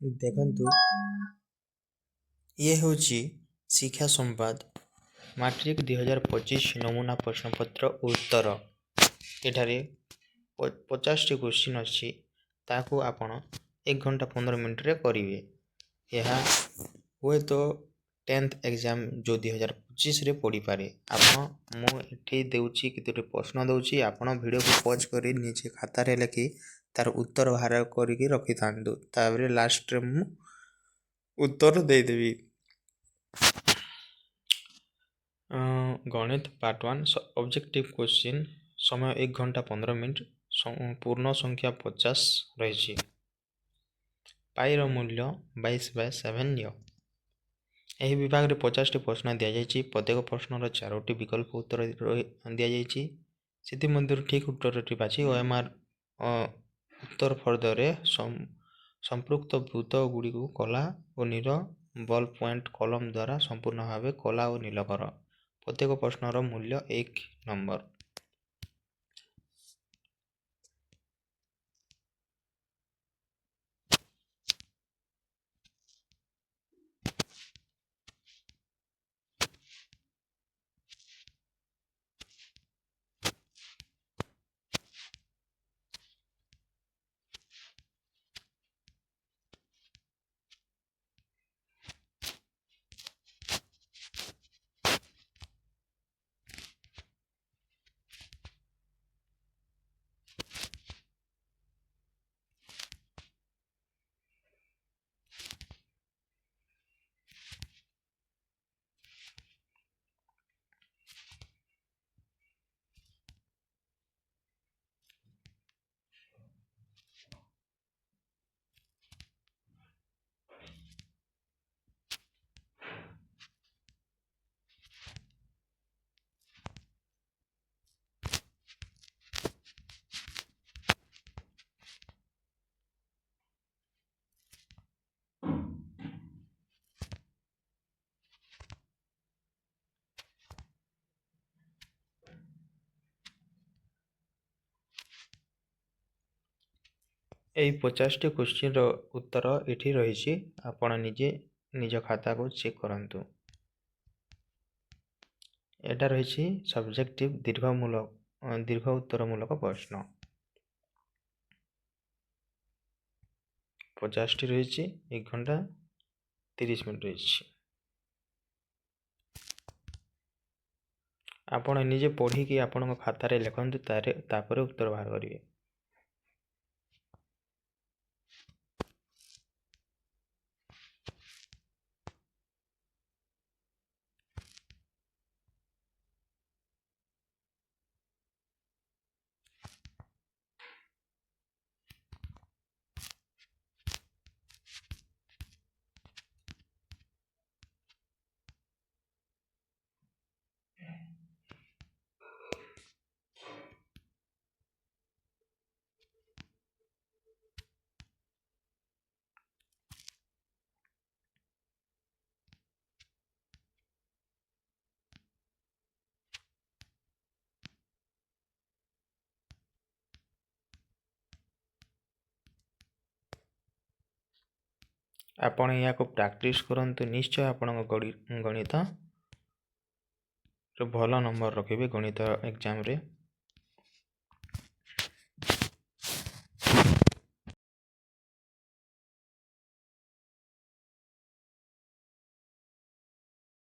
ଦେଖନ୍ତୁ, ଇଏ ହେଉଛି ଶିକ୍ଷା ସମ୍ବାଦ ମାଟ୍ରିକ 2025 ନମୁନା ପ୍ରଶ୍ନପତ୍ର ଉତ୍ତର। ଏଠାରେ 50ଟି କ୍ୱେଶ୍ଚିନ୍ ଅଛି, ତାକୁ ଆପଣ 1 ଘଣ୍ଟା 15 ମିନିଟ୍ରେ କରିବେ। ଏହା ହୁଏତ 10th ଏକ୍ଜାମ୍ ଯେଉଁ 2025ରେ ପଡ଼ିପାରେ। ମୁଁ ଏଠି ଦେଉଛି କେତୋଟି ପ୍ରଶ୍ନ ଦେଉଛି, ଆପଣ ଭିଡ଼ିଓକୁ ପଜ୍ କରି ନିଜେ ଖାତାରେ ଲେଖି ତାର ଉତ୍ତର ବାହାର କରିକି ରଖିଥାନ୍ତୁ। ତାପରେ ଲାଷ୍ଟରେ ମୁଁ ଉତ୍ତର ଦେଇଦେବି। ଗଣିତ ପାର୍ଟ 1 ଅବଜେକ୍ଟିଭ କ୍ୱେଶ୍ଚିନ୍, ସମୟ 1 ଘଣ୍ଟା 15 ମିନିଟ୍, ପୂର୍ଣ୍ଣ ସଂଖ୍ୟା 50 ରହିଛି। ପାଇର ମୂଲ୍ୟ 22/7 ନିଅ। ଏହି ବିଭାଗରେ 50ଟି ପ୍ରଶ୍ନ ଦିଆଯାଇଛି। ପ୍ରତ୍ୟେକ ପ୍ରଶ୍ନର 4ଟି ବିକଳ୍ପ ଉତ୍ତର ଦିଆଯାଇଛି। ସେଥିମଧ୍ୟରୁ ଠିକ୍ ଉତ୍ତରଟି ବାଛି OMR ଉତ୍ତର ଫର୍ଦ୍ଦରେ ସମ୍ପୃକ୍ତ ବୃତ୍ତ ଗୁଡ଼ିକୁ କଳା ଓ ନୀଳ ବଲ୍ ପଏଣ୍ଟ କଲମ ଦ୍ୱାରା ସମ୍ପୂର୍ଣ୍ଣ ଭାବେ କଳା ଓ ନୀଳ କର। ପ୍ରତ୍ୟେକ ପ୍ରଶ୍ନର ମୂଲ୍ୟ 1 ନମ୍ବର। ଏହି 50ଟି କ୍ୱେଶ୍ଚିନ୍ର ଉତ୍ତର ଏଠି ରହିଛି। ଆପଣ ନିଜେ ନିଜ ଖାତାକୁ ଚେକ୍ କରନ୍ତୁ। ଏଟା ରହିଛି ସବଜେକ୍ଟିଭ ଦୀର୍ଘ ଉତ୍ତରମୂଳକ ପ୍ରଶ୍ନ। 50ଟି ରହିଛି, 1 ଘଣ୍ଟା 30 ମିନିଟ୍ ରହିଛି। ଆପଣ ନିଜେ ପଢ଼ିକି ଆପଣଙ୍କ ଖାତାରେ ଲେଖନ୍ତୁ, ତାପରେ ଉତ୍ତର ବାହାର କରିବେ। ଆପଣ ଏହାକୁ ପ୍ରାକ୍ଟିସ୍ କରନ୍ତୁ। ନିଶ୍ଚୟ ଆପଣଙ୍କ ଗଣିତରେ ଭଲ ନମ୍ବର ରଖିବେ ଗଣିତ ଏକ୍ଜାମ୍ରେ।